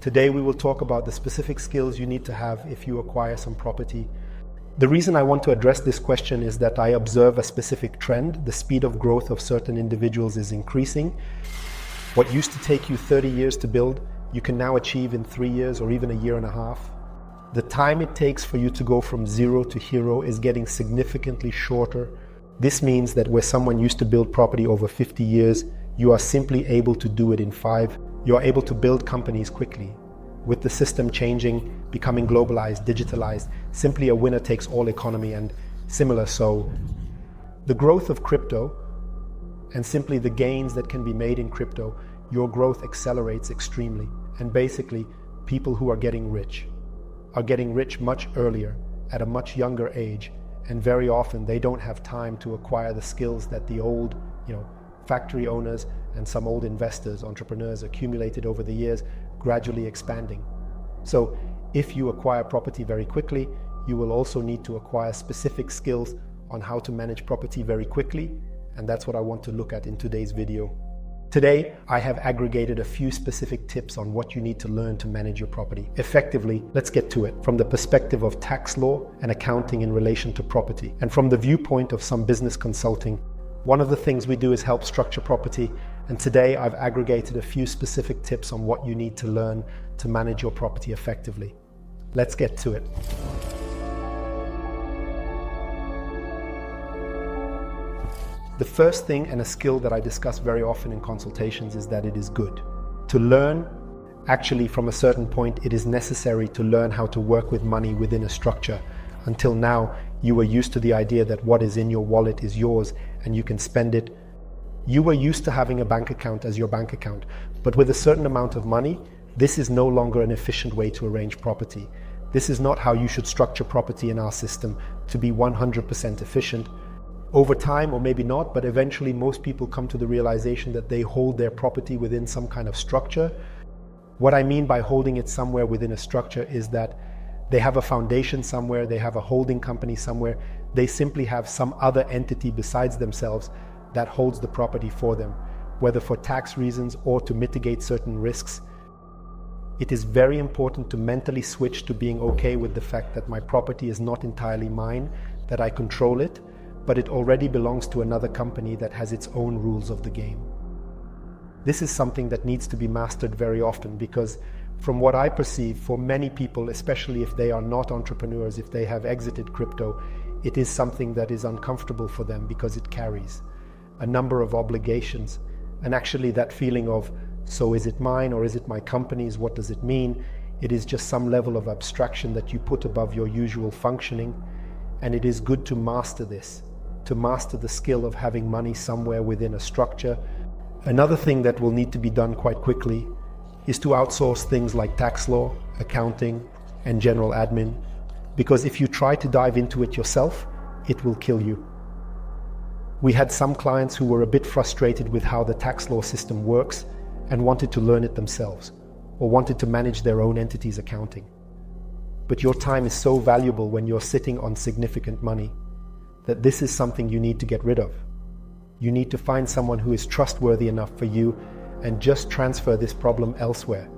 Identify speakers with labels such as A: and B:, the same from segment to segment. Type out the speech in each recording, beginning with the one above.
A: Today we will talk about the specific skills you need to have if you acquire some property. The reason I want to address this question is that I observe a specific trend. The speed of growth of certain individuals is increasing. What used to take you 30 years to build, you can now achieve in 3 years or even a year and a half. The time it takes for you to go from zero to hero is getting significantly shorter. This means that where someone used to build property over 50 years, you are simply able to do it in 5. You are able to build companies quickly. With the system changing, becoming globalized, digitalized, simply a winner takes all economy and similar. So the growth of crypto and simply the gains that can be made in crypto, your growth accelerates extremely. And basically, people who are getting rich much earlier, at a much younger age, and very often they don't have time to acquire the skills that the old, factory owners and some old investors, entrepreneurs accumulated over the years, gradually expanding. So if you acquire property very quickly, you will also need to acquire specific skills on how to manage property very quickly, and that's what I want to look at in today's video. Today, I have aggregated a few specific tips on what you need to learn to manage your property effectively. Let's get to it from the perspective of tax law and accounting in relation to property, and from the viewpoint of some business consulting. One of the things we do is help structure property, and today I've aggregated a few specific tips on what you need to learn to manage your property effectively. Let's get to it. The first thing, and a skill that I discuss very often in consultations, is that it is good. To learn, actually from a certain point, it is necessary to learn how to work with money within a structure. Until now, you were used to the idea that what is in your wallet is yours and you can spend it. You were used to having a bank account as your bank account, but with a certain amount of money, this is no longer an efficient way to arrange property. This is not how you should structure property in our system to be 100% efficient. Over time, or maybe not, but eventually most people come to the realization that they hold their property within some kind of structure. What I mean by holding it somewhere within a structure is that they have a foundation somewhere, they have a holding company somewhere, they simply have some other entity besides themselves that holds the property for them, whether for tax reasons or to mitigate certain risks. It is very important to mentally switch to being okay with the fact that my property is not entirely mine, that I control it, but it already belongs to another company that has its own rules of the game. This is something that needs to be mastered very often, because from what I perceive, for many people, especially if they are not entrepreneurs, if they have exited crypto, it is something that is uncomfortable for them because it carries a number of obligations. And actually that feeling of, so is it mine or is it my company's? What does it mean? It is just some level of abstraction that you put above your usual functioning. And it is good to master this, to master the skill of having money somewhere within a structure. Another thing that will need to be done quite quickly is to outsource things like tax law, accounting, and general admin, because if you try to dive into it yourself, it will kill you. We had some clients who were a bit frustrated with how the tax law system works and wanted to learn it themselves, or wanted to manage their own entity's accounting. But your time is so valuable when you're sitting on significant money that this is something you need to get rid of. You need to find someone who is trustworthy enough for you and just transfer this problem elsewhere,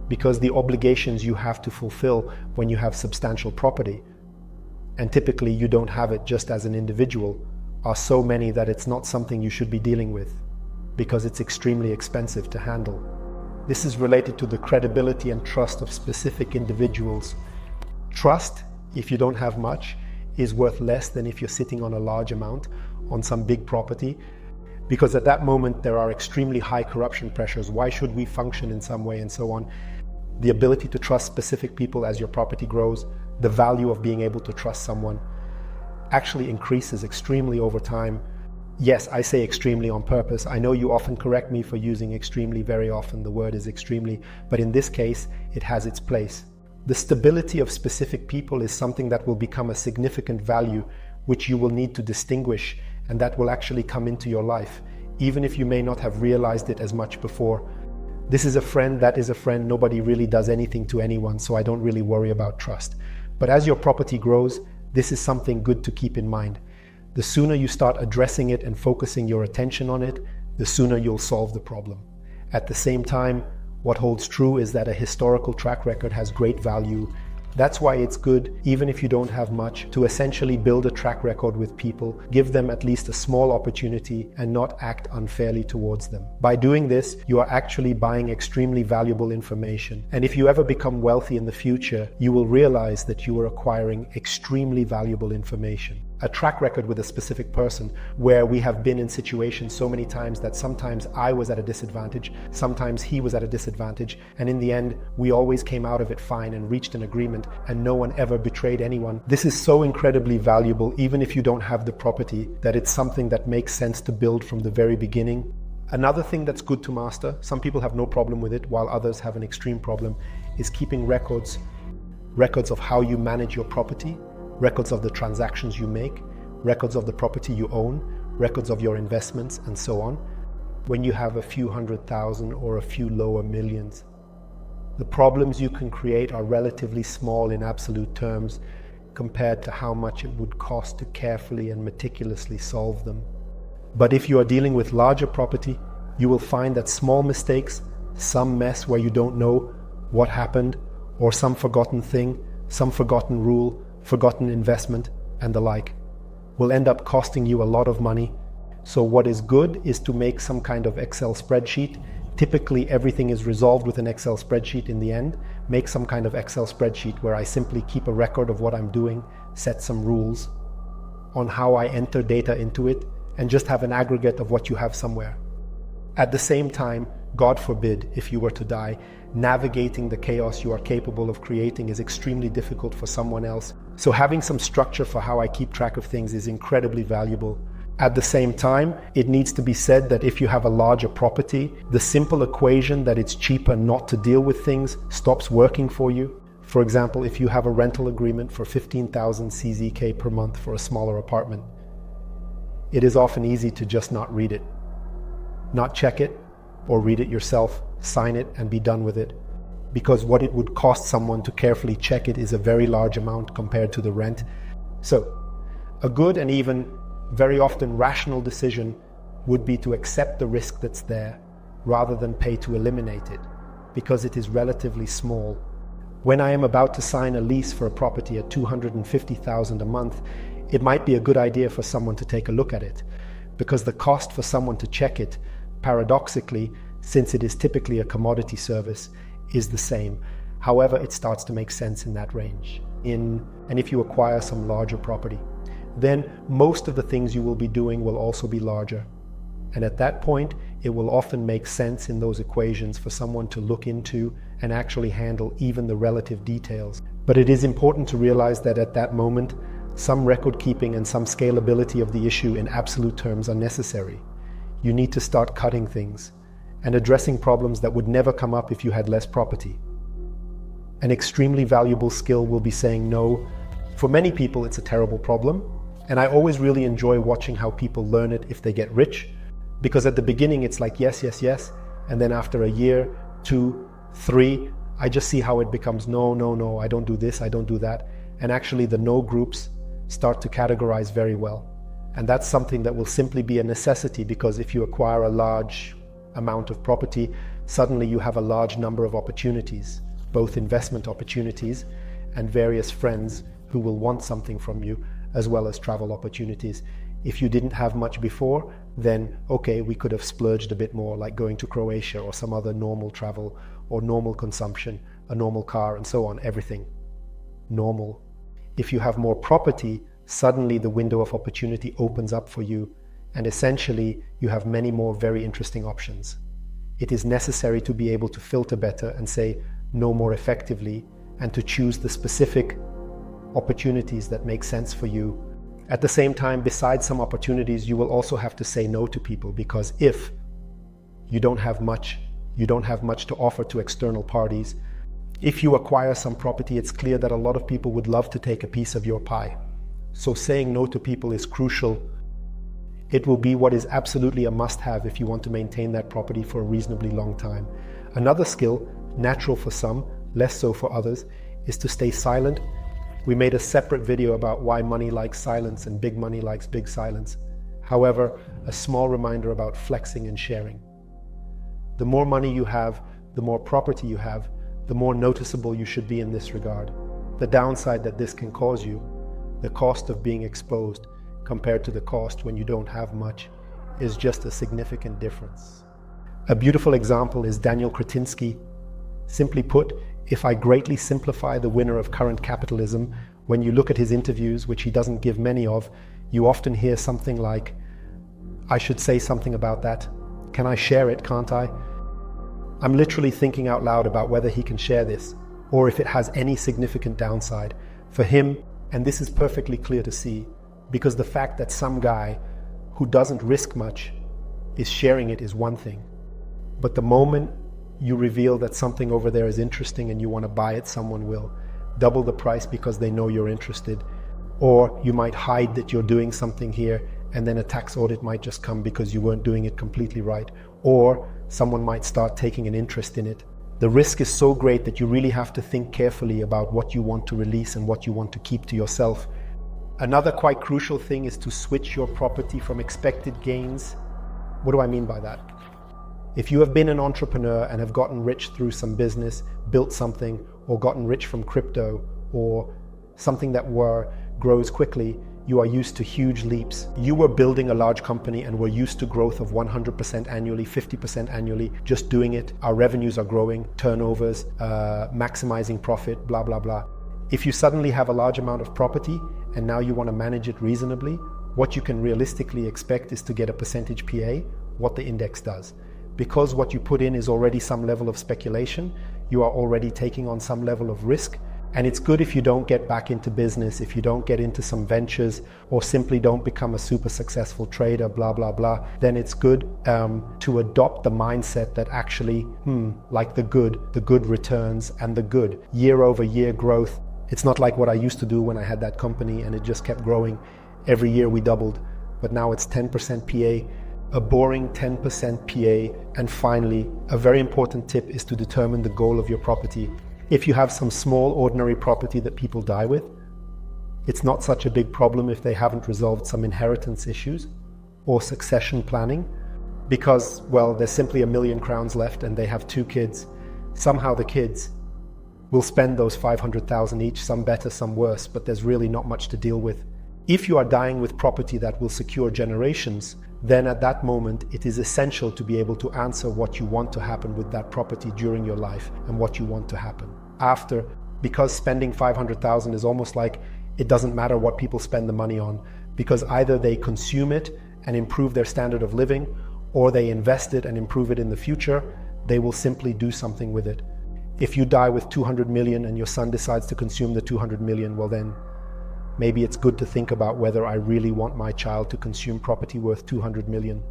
A: because the obligations you have to fulfill when you have substantial property, and typically you don't have it just as an individual, are so many that it's not something you should be dealing with, because it's extremely expensive to handle. This is related to the credibility and trust of specific individuals. Trust, if you don't have much, is worth less than if you're sitting on a large amount on some big property, because at that moment there are extremely high corruption pressures. Why should we function in some way, and so on. The ability to trust specific people as your property grows, the value of being able to trust someone, actually increases extremely over time. Yes, I say extremely on purpose. I know you often correct me for using extremely very often. The word is extremely, but in this case, it has its place. The stability of specific people is something that will become a significant value, which you will need to distinguish, and that will actually come into your life, even if you may not have realized it as much before. This is a friend, that is a friend, nobody really does anything to anyone, so I don't really worry about trust. But as your property grows, this is something good to keep in mind. The sooner you start addressing it and focusing your attention on it, the sooner you'll solve the problem. At the same time, What holds true is that a historical track record has great value. That's why it's good, even if you don't have much, to essentially build a track record with people, give them at least a small opportunity, and not act unfairly towards them. By doing this, you are actually buying extremely valuable information. And if you ever become wealthy in the future, you will realize that you are acquiring extremely valuable information. A track record with a specific person where we have been in situations so many times that sometimes I was at a disadvantage, sometimes he was at a disadvantage, and in the end, we always came out of it fine and reached an agreement, and no one ever betrayed anyone. This is so incredibly valuable, even if you don't have the property, that it's something that makes sense to build from the very beginning. Another thing that's good to master, some people have no problem with it, while others have an extreme problem, is keeping records of how you manage your property, records of the transactions you make, records of the property you own, records of your investments, and so on. When you have a few 100,000 or a few lower millions, the problems you can create are relatively small in absolute terms compared to how much it would cost to carefully and meticulously solve them. But if you are dealing with larger property, you will find that small mistakes, some mess where you don't know what happened, or some forgotten thing, some forgotten rule, forgotten investment, and the like, will end up costing you a lot of money. So what is good is to make some kind of Excel spreadsheet. Typically everything is resolved with an Excel spreadsheet in the end. Make some kind of Excel spreadsheet where I simply keep a record of what I'm doing, set some rules on how I enter data into it, and just have an aggregate of what you have somewhere. At the same time, God forbid, if you were to die, navigating the chaos you are capable of creating is extremely difficult for someone else. So having some structure for how I keep track of things is incredibly valuable. At the same time, it needs to be said that if you have a larger property, the simple equation that it's cheaper not to deal with things stops working for you. For example, if you have a rental agreement for 15,000 CZK per month for a smaller apartment, it is often easy to just not read it, not check it, or read it yourself, sign it, and be done with it. Because what it would cost someone to carefully check it is a very large amount compared to the rent. So, a good and even very often rational decision would be to accept the risk that's there rather than pay to eliminate it, because it is relatively small. When I am about to sign a lease for a property at 250,000 a month, it might be a good idea for someone to take a look at it, because the cost for someone to check it, paradoxically, since it is typically a commodity service, is the same. However, it starts to make sense in that range. And if you acquire some larger property, then most of the things you will be doing will also be larger. And at that point, it will often make sense in those equations for someone to look into and actually handle even the relative details. But it is important to realize that at that moment, some record keeping and some scalability of the issue in absolute terms are necessary. You need to start cutting things and addressing problems that would never come up if you had less property. An extremely valuable skill will be saying no. For many people, it's a terrible problem, and I always really enjoy watching how people learn it if they get rich, because at the beginning it's like yes, yes, yes, and then after a year, 2, 3, I just see how it becomes no, no, no, I don't do this, I don't do that, and actually the no groups start to categorize very well. And that's something that will simply be a necessity, because if you acquire a large amount of property, suddenly you have a large number of opportunities, both investment opportunities and various friends who will want something from you, as well as travel opportunities. If you didn't have much before, then okay, we could have splurged a bit more, like going to Croatia or some other normal travel or normal consumption, a normal car, and so on, everything normal. If you have more property, suddenly the window of opportunity opens up for you, and essentially you have many more very interesting options. It is necessary to be able to filter better and say no more effectively, and to choose the specific opportunities that make sense for you. At the same time, besides some opportunities, you will also have to say no to people, because if you don't have much to offer to external parties. If you acquire some property, it's clear that a lot of people would love to take a piece of your pie. So saying no to people is crucial. It will be what is absolutely a must-have if you want to maintain that property for a reasonably long time. Another skill, natural for some, less so for others, is to stay silent. We made a separate video about why money likes silence and big money likes big silence. However, a small reminder about flexing and sharing. The more money you have, the more property you have, the more noticeable you should be in this regard. The downside that this can cause you, the cost of being exposed compared to the cost when you don't have much, is just a significant difference. A beautiful example is Daniel Kretinsky. Simply put, if I greatly simplify the winner of current capitalism, when you look at his interviews, which he doesn't give many of, you often hear something like, "I should say something about that. Can I share it, can't I?" I'm literally thinking out loud about whether he can share this, or if it has any significant downside for him, and this is perfectly clear to see, because the fact that some guy who doesn't risk much is sharing it is one thing. But the moment you reveal that something over there is interesting and you want to buy it, someone will double the price because they know you're interested. Or you might hide that you're doing something here, and then a tax audit might just come because you weren't doing it completely right. Or someone might start taking an interest in it. The risk is so great that you really have to think carefully about what you want to release and what you want to keep to yourself. Another quite crucial thing is to switch your property from expected gains. What do I mean by that? If you have been an entrepreneur and have gotten rich through some business, built something, or gotten rich from crypto, or something that grows quickly, you are used to huge leaps. You were building a large company and were used to growth of 100% annually, 50% annually, just doing it. Our revenues are growing, turnovers, maximizing profit, blah, blah, blah. If you suddenly have a large amount of property and now you want to manage it reasonably, what you can realistically expect is to get a percentage PA, what the index does. Because what you put in is already some level of speculation, you are already taking on some level of risk. And it's good if you don't get back into business, if you don't get into some ventures, or simply don't become a super successful trader, blah, blah, blah. Then it's good to adopt the mindset that actually, like the good returns and the good year over year growth. It's not like what I used to do when I had that company and it just kept growing. Every year we doubled, but now it's 10% PA, a boring 10% PA. And finally, a very important tip is to determine the goal of your property. If you have some small ordinary property that people die with, it's not such a big problem if they haven't resolved some inheritance issues or succession planning, because, well, there's simply 1,000,000 crowns left and they have 2 kids. Somehow the kids will spend those 500,000 each, some better, some worse, but there's really not much to deal with. If you are dying with property that will secure generations, then at that moment it is essential to be able to answer what you want to happen with that property during your life and what you want to happen after, because spending 500,000 is almost like it doesn't matter what people spend the money on, because either they consume it and improve their standard of living, or they invest it and improve it in the future. They will simply do something with it. If you die with 200 million and your son decides to consume the 200 million, well then maybe it's good to think about whether I really want my child to consume property worth 200 million.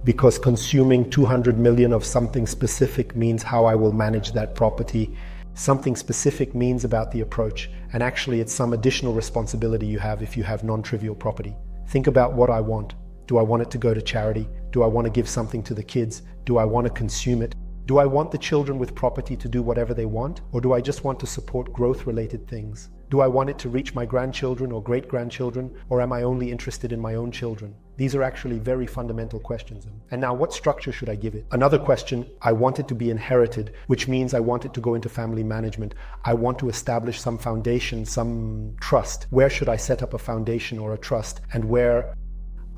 A: Because consuming 200 million of something specific means how I will manage that property. Something specific means about the approach, and actually it's some additional responsibility you have if you have non-trivial property. Think about what I want. Do I want it to go to charity? Do I want to give something to the kids? Do I want to consume it? Do I want the children with property to do whatever they want? Or do I just want to support growth-related things? Do I want it to reach my grandchildren or great-grandchildren? Or am I only interested in my own children? These are actually very fundamental questions. And now, what structure should I give it? Another question, I want it to be inherited, which means I want it to go into family management. I want to establish some foundation, some trust. Where should I set up a foundation or a trust? And where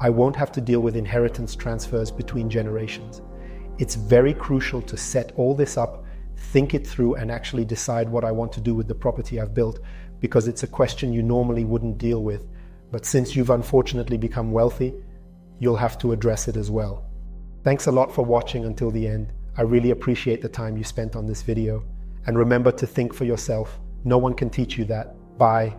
A: I won't have to deal with inheritance transfers between generations. It's very crucial to set all this up, think it through, and actually decide what I want to do with the property I've built, because it's a question you normally wouldn't deal with. But since you've unfortunately become wealthy, you'll have to address it as well. Thanks a lot for watching until the end. I really appreciate the time you spent on this video. And remember to think for yourself. No one can teach you that. Bye.